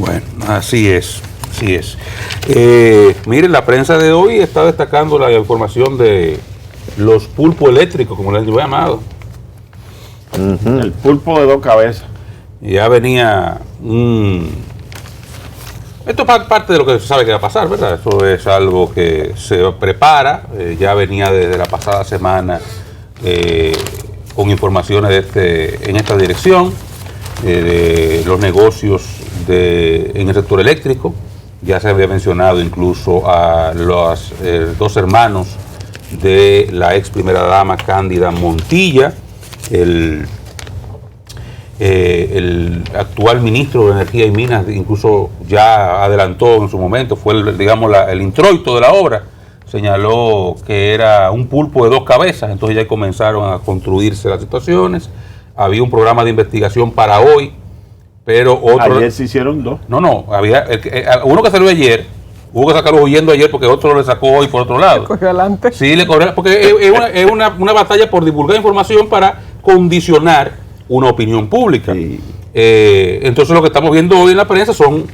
Bueno, así es, así es. Miren, la prensa de hoy está destacando la información de los pulpos eléctricos, como les he llamado. El pulpo de 2 cabezas. Ya venía Esto es parte de lo que se sabe que va a pasar, ¿verdad? Eso es algo que se prepara, ya venía desde la pasada semana con informaciones en esta dirección, de los negocios en el sector eléctrico. Ya se había mencionado incluso a los 2 hermanos de la ex primera dama Cándida Montilla, el actual ministro de Energía y Minas incluso ya adelantó en su momento, fue el introito de la obra, señaló que era un pulpo de 2 cabezas, entonces ya comenzaron a construirse las situaciones. Había un programa de investigación para hoy, pero otro... Ayer se hicieron 2. No, había uno que salió ayer, hubo que sacarlo huyendo ayer porque otro le sacó hoy por otro lado. ¿Le cogió adelante? Sí, le cogió, porque es una batalla por divulgar información para condicionar una opinión pública. Sí. Entonces lo que estamos viendo hoy en la prensa son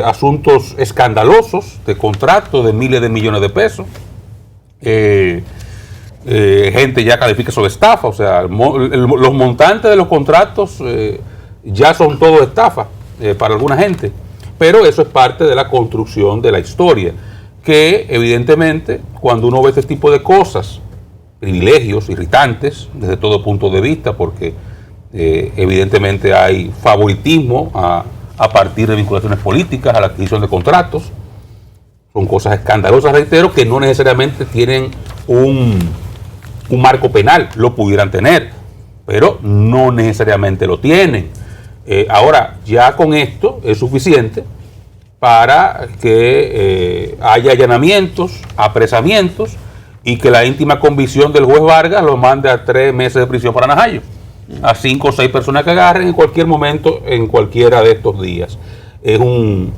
asuntos escandalosos de contratos de miles de millones de pesos. Gente ya califica eso de estafa, o sea, los montantes de los contratos ya son todo estafa para alguna gente, pero eso es parte de la construcción de la historia, que evidentemente cuando uno ve este tipo de cosas, privilegios irritantes desde todo punto de vista, porque evidentemente hay favoritismo a partir de vinculaciones políticas a la adquisición de contratos. Son cosas escandalosas, reitero, que no necesariamente tienen un marco penal, lo pudieran tener, pero no necesariamente lo tienen. Ahora, ya con esto es suficiente para que haya allanamientos, apresamientos y que la íntima convicción del juez Vargas lo mande a 3 meses de prisión para Najayo, a 5 o 6 personas que agarren en cualquier momento, en cualquiera de estos días. Es un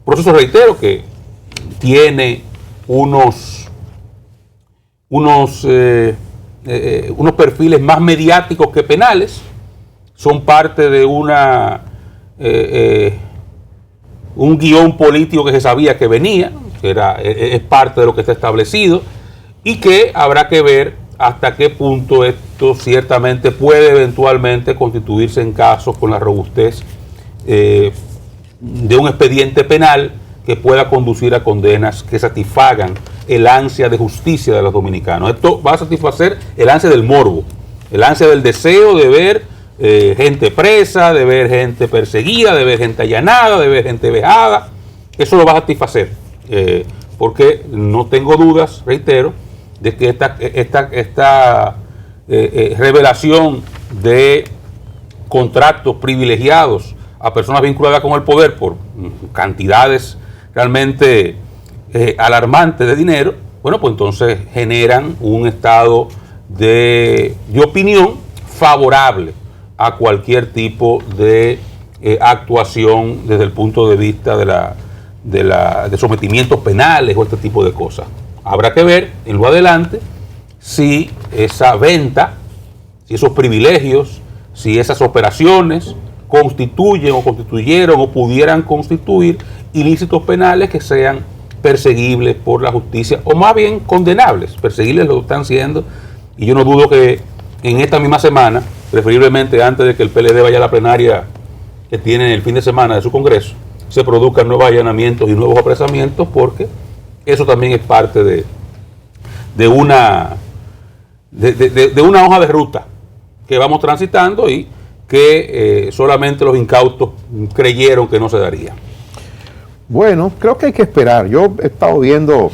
proceso, reitero, que tiene unos perfiles más mediáticos que penales, son parte de un guión político que se sabía que venía, que es parte de lo que está establecido, y que habrá que ver hasta qué punto esto ciertamente puede eventualmente constituirse en casos con la robustez de un expediente penal que pueda conducir a condenas que satisfagan el ansia de justicia de los dominicanos. Esto va a satisfacer el ansia del morbo, el ansia del deseo de ver gente presa, de ver gente perseguida, de ver gente allanada, de ver gente vejada. Eso lo va a satisfacer, porque no tengo dudas, reitero, de que esta revelación de contratos privilegiados a personas vinculadas con el poder por cantidades realmente alarmantes de dinero, bueno, pues entonces generan un estado de opinión favorable a cualquier tipo de actuación desde el punto de vista de sometimientos penales o este tipo de cosas. Habrá que ver en lo adelante si esa venta, si esos privilegios, si esas operaciones constituyen o constituyeron o pudieran constituir ilícitos penales que sean perseguibles por la justicia, o más bien condenables. Perseguibles lo están siendo, y yo no dudo que en esta misma semana, preferiblemente antes de que el PLD vaya a la plenaria que tiene el fin de semana de su congreso, se produzcan nuevos allanamientos y nuevos apresamientos, porque eso también es parte de una hoja de ruta que vamos transitando y que solamente los incautos creyeron que no se daría. Bueno, creo que hay que esperar. Yo he estado viendo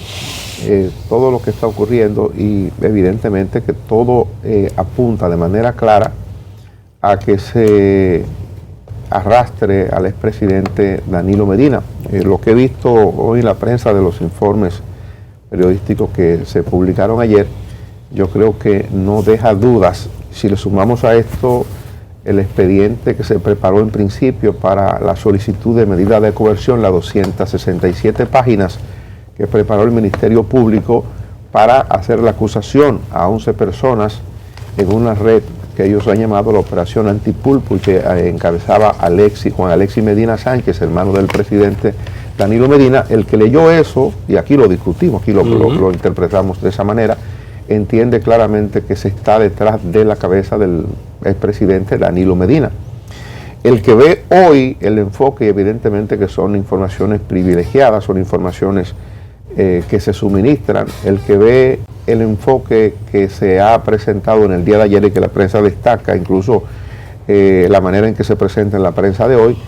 todo lo que está ocurriendo y evidentemente que todo apunta de manera clara a que se arrastre al expresidente Danilo Medina. Lo que he visto hoy en la prensa de los informes periodísticos que se publicaron ayer, yo creo que no deja dudas. Si le sumamos a esto el expediente que se preparó en principio para la solicitud de medida de coerción, las 267 páginas que preparó el Ministerio Público para hacer la acusación a 11 personas en una red que ellos han llamado la operación Antipulpo y que encabezaba Juan Alexis Medina Sánchez, hermano del presidente Danilo Medina. El que leyó eso, y aquí lo discutimos, aquí lo interpretamos de esa manera, entiende claramente que se está detrás de la cabeza del expresidente Danilo Medina. El que ve hoy el enfoque, evidentemente que son informaciones privilegiadas, son informaciones que se suministran, el que ve el enfoque que se ha presentado en el día de ayer y que la prensa destaca, incluso la manera en que se presenta en la prensa de hoy,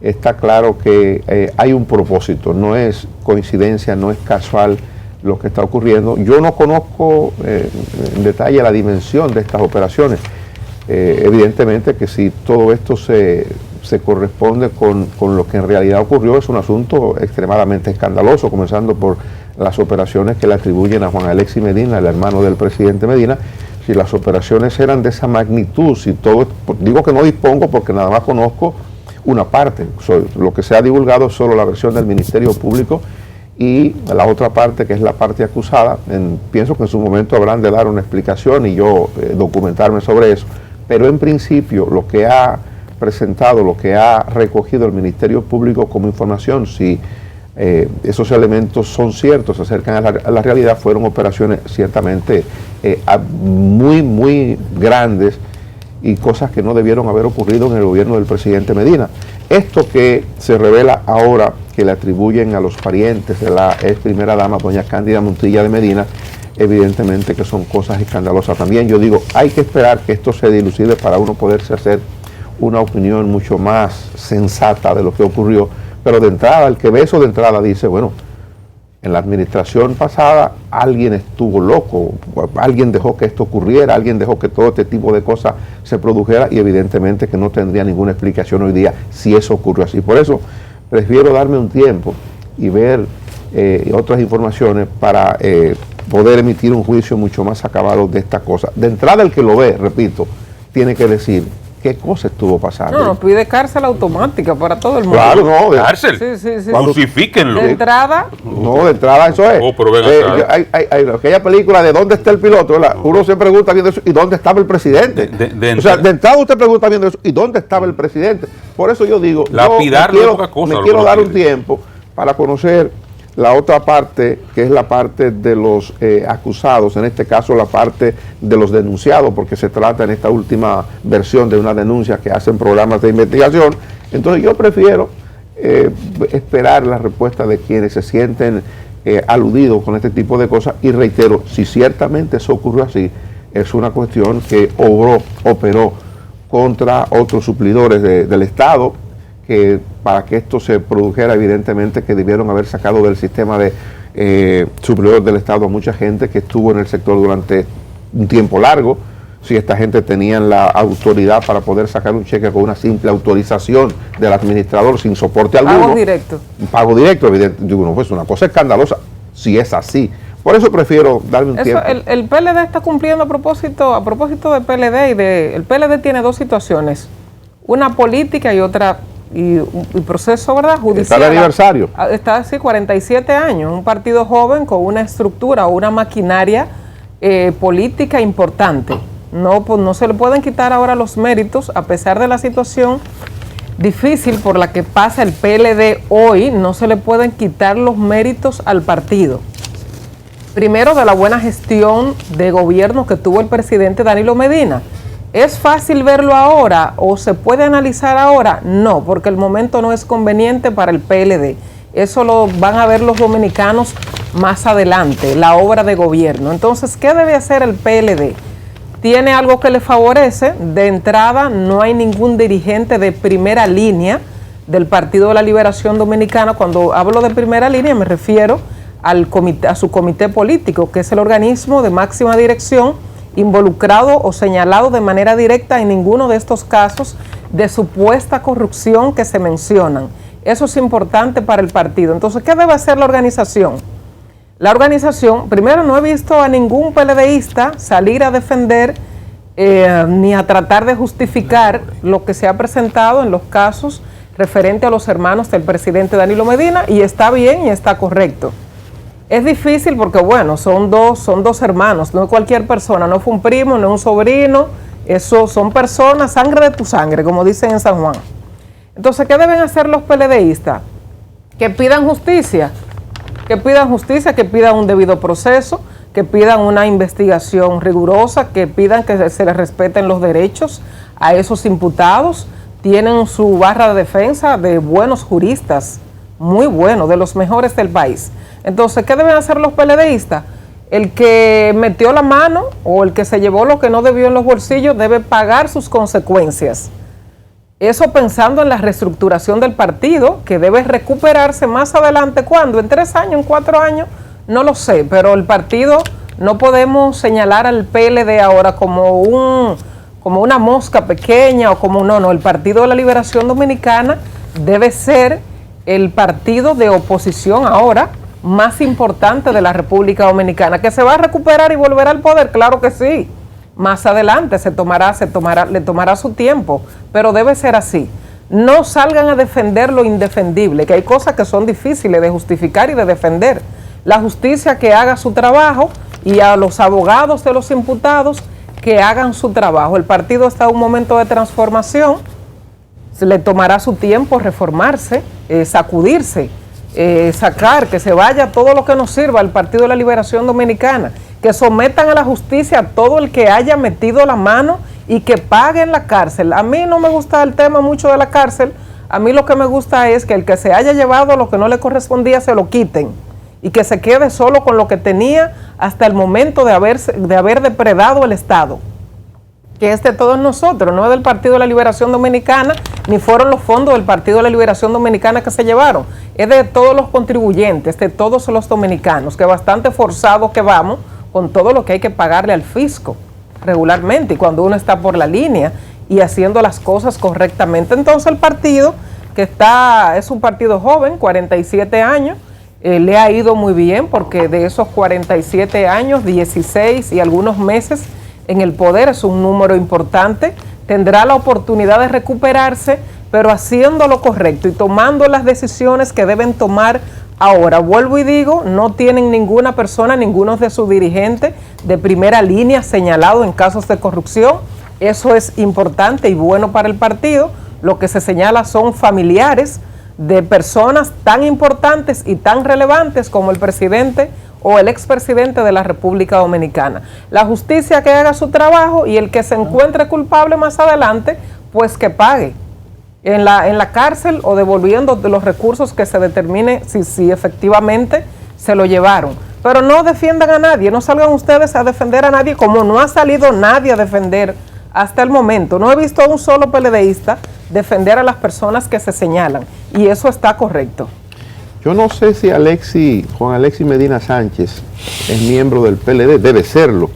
está claro que hay un propósito, no es coincidencia, no es casual lo que está ocurriendo. Yo no conozco en detalle la dimensión de estas operaciones. Evidentemente que si todo esto se corresponde con lo que en realidad ocurrió, es un asunto extremadamente escandaloso, comenzando por las operaciones que le atribuyen a Juan Alexis Medina, el hermano del presidente Medina. Si las operaciones eran de esa magnitud, si todo, digo que no dispongo porque nada más conozco una parte, lo que se ha divulgado es solo la versión del Ministerio Público, y la otra parte, que es la parte acusada, pienso que en su momento habrán de dar una explicación y yo documentarme sobre eso, pero en principio lo que ha presentado, lo que ha recogido el Ministerio Público como información, si esos elementos son ciertos, se acercan a la realidad, fueron operaciones ciertamente muy grandes y cosas que no debieron haber ocurrido en el gobierno del presidente Medina. Esto que se revela ahora, que le atribuyen a los parientes de la ex primera dama, doña Cándida Montilla de Medina, evidentemente que son cosas escandalosas también. Yo digo, hay que esperar que esto se dilucide para uno poderse hacer una opinión mucho más sensata de lo que ocurrió, pero de entrada, el que ve eso de entrada dice, bueno, en la administración pasada alguien estuvo loco, alguien dejó que esto ocurriera, alguien dejó que todo este tipo de cosas se produjera, y evidentemente que no tendría ninguna explicación hoy día si eso ocurrió así. Por eso prefiero darme un tiempo y ver otras informaciones para poder emitir un juicio mucho más acabado de esta cosa. De entrada, el que lo ve, repito, tiene que decir qué cosa estuvo pasando. No, pide cárcel automática para todo el mundo. Claro, no. ¿Cárcel? Sí. Crucifíquenlo. De entrada. No, de entrada eso es. Oh, pero ven acá. Hay aquella película de ¿dónde está el piloto? ¿Verdad? Uno se pregunta viendo eso, ¿y dónde estaba el presidente? O sea, de entrada usted pregunta viendo eso, ¿y dónde estaba el presidente? Por eso yo digo, me quiero dar un tiempo para conocer la otra parte, que es la parte de los acusados, en este caso la parte de los denunciados, porque se trata en esta última versión de una denuncia que hacen programas de investigación. Entonces yo prefiero esperar la respuesta de quienes se sienten aludidos con este tipo de cosas, y reitero, si ciertamente eso ocurrió así, es una cuestión que operó contra otros suplidores del Estado, que para que esto se produjera, evidentemente que debieron haber sacado del sistema de suplidores del Estado a mucha gente que estuvo en el sector durante un tiempo largo. Si esta gente tenía la autoridad para poder sacar un cheque con una simple autorización del administrador sin soporte alguno. Pago directo. Pago directo, evidentemente. Digo, no, pues una cosa escandalosa si es así. Por eso prefiero darme un tiempo. El PLD está cumpliendo a propósito de PLD el PLD tiene dos situaciones, una política y otra, y proceso, ¿verdad?, judicial. Está de aniversario. Está así, 47 años, un partido joven con una estructura o una maquinaria política importante. No se le pueden quitar ahora los méritos, a pesar de la situación difícil por la que pasa el PLD hoy, no se le pueden quitar los méritos al partido. Primero, de la buena gestión de gobierno que tuvo el presidente Danilo Medina. ¿Es fácil verlo ahora o se puede analizar ahora? No, porque el momento no es conveniente para el PLD. Eso lo van a ver los dominicanos más adelante, la obra de gobierno. Entonces, ¿qué debe hacer el PLD? Tiene algo que le favorece. De entrada, no hay ningún dirigente de primera línea del Partido de la Liberación Dominicana. Cuando hablo de primera línea me refiero a su comité político, que es el organismo de máxima dirección involucrado o señalado de manera directa en ninguno de estos casos de supuesta corrupción que se mencionan. Eso es importante para el partido. Entonces, ¿qué debe hacer la organización? La organización, primero, no he visto a ningún PLDista salir a defender ni a tratar de justificar lo que se ha presentado en los casos referente a los hermanos del presidente Danilo Medina, y está bien y está correcto. Es difícil porque, bueno, son dos hermanos, no es cualquier persona, no fue un primo, no es un sobrino, Eso son personas, sangre de tu sangre, como dicen en San Juan. Entonces, ¿qué deben hacer los PLDistas? Que pidan justicia, que pidan un debido proceso, que pidan una investigación rigurosa, que pidan que se les respeten los derechos a esos imputados. Tienen su barra de defensa de buenos juristas, muy buenos, de los mejores del país. Entonces, ¿qué deben hacer los PLDistas? El que metió la mano o el que se llevó lo que no debió en los bolsillos debe pagar sus consecuencias. Eso pensando en la reestructuración del partido, que debe recuperarse más adelante. ¿Cuándo? ¿En 3 años? ¿En 4 años? No lo sé, pero el partido, no podemos señalar al PLD ahora como una mosca pequeña o como no, el Partido de la Liberación Dominicana debe ser el partido de oposición ahora más importante de la República Dominicana. ¿Que se va a recuperar y volver al poder? Claro que sí. Más adelante le tomará su tiempo, pero debe ser así. No salgan a defender lo indefendible, que hay cosas que son difíciles de justificar y de defender. La justicia que haga su trabajo y a los abogados de los imputados que hagan su trabajo. El partido está en un momento de transformación, se le tomará su tiempo reformarse, sacudirse, sacar, que se vaya todo lo que nos sirva al Partido de la Liberación Dominicana, que sometan a la justicia a todo el que haya metido la mano y que pague en la cárcel. A mí no me gusta el tema mucho de la cárcel, a mí lo que me gusta es que el que se haya llevado lo que no le correspondía se lo quiten y que se quede solo con lo que tenía hasta el momento de haber depredado el Estado, que es de todos nosotros, no es del Partido de la Liberación Dominicana, ni fueron los fondos del Partido de la Liberación Dominicana que se llevaron, es de todos los contribuyentes, de todos los dominicanos, que bastante forzados que vamos con todo lo que hay que pagarle al fisco regularmente, y cuando uno está por la línea y haciendo las cosas correctamente. Entonces el partido, es un partido joven, 47 años, le ha ido muy bien, porque de esos 47 años, 16 y algunos meses en el poder es un número importante. Tendrá la oportunidad de recuperarse, pero haciendo lo correcto y tomando las decisiones que deben tomar ahora. Vuelvo y digo, no tienen ninguna persona, ninguno de sus dirigentes de primera línea señalado en casos de corrupción. Eso es importante y bueno para el partido. Lo que se señala son familiares de personas tan importantes y tan relevantes como el presidente o el expresidente de la República Dominicana. La justicia que haga su trabajo y el que se encuentre culpable más adelante, pues que pague en la cárcel o devolviendo de los recursos que se determine si efectivamente se lo llevaron. Pero no defiendan a nadie, no salgan ustedes a defender a nadie, como no ha salido nadie a defender hasta el momento. No he visto a un solo PLDista defender a las personas que se señalan, y eso está correcto. Yo no sé si Juan Alexis Medina Sánchez es miembro del PLD, debe serlo,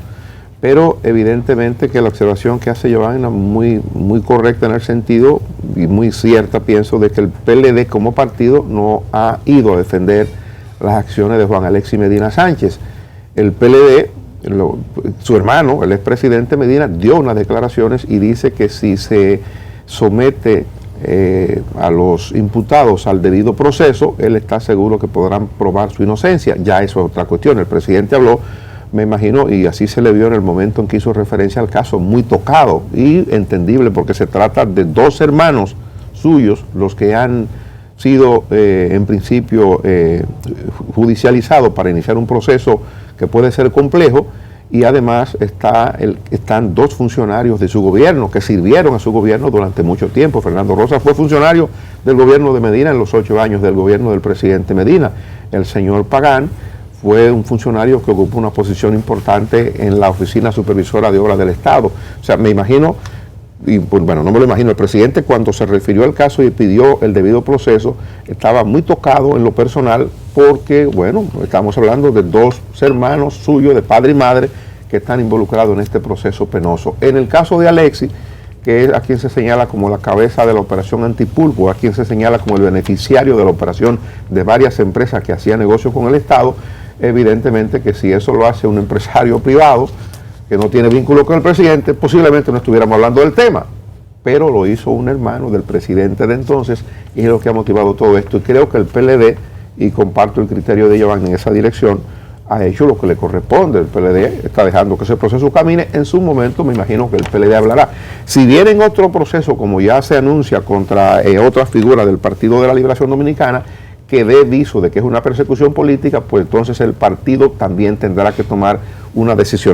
pero evidentemente que la observación que hace Giovanna muy correcta en el sentido, y muy cierta, pienso, de que el PLD como partido no ha ido a defender las acciones de Juan Alexis Medina Sánchez. El PLD, su hermano, el expresidente Medina, dio unas declaraciones y dice que si se somete a los imputados al debido proceso, él está seguro que podrán probar su inocencia. Ya eso es otra cuestión. El presidente habló, me imagino, y así se le vio en el momento en que hizo referencia al caso, muy tocado y entendible, porque se trata de 2 hermanos suyos los que han sido en principio judicializados para iniciar un proceso que puede ser complejo. Y además están 2 funcionarios de su gobierno que sirvieron a su gobierno durante mucho tiempo. Fernando Rosa fue funcionario del gobierno de Medina en los 8 años del gobierno del presidente Medina. El señor Pagán fue un funcionario que ocupó una posición importante en la Oficina Supervisora de Obras del Estado. O sea, me imagino, y bueno, no me lo imagino, el presidente cuando se refirió al caso y pidió el debido proceso, estaba muy tocado en lo personal porque, bueno, estamos hablando de 2 hermanos suyos, de padre y madre, que están involucrados en este proceso penoso. En el caso de Alexis, que es a quien se señala como la cabeza de la operación Antipulpo, a quien se señala como el beneficiario de la operación de varias empresas que hacían negocio con el Estado, evidentemente que si eso lo hace un empresario privado, que no tiene vínculo con el presidente, posiblemente no estuviéramos hablando del tema, pero lo hizo un hermano del presidente de entonces y es lo que ha motivado todo esto. Y creo que el PLD, y comparto el criterio de Giovanni en esa dirección, ha hecho lo que le corresponde. El PLD está dejando que ese proceso camine. En su momento me imagino que el PLD hablará. Si viene en otro proceso, como ya se anuncia contra otras figuras del Partido de la Liberación Dominicana, que dé viso de que es una persecución política, pues entonces el partido también tendrá que tomar una decisión.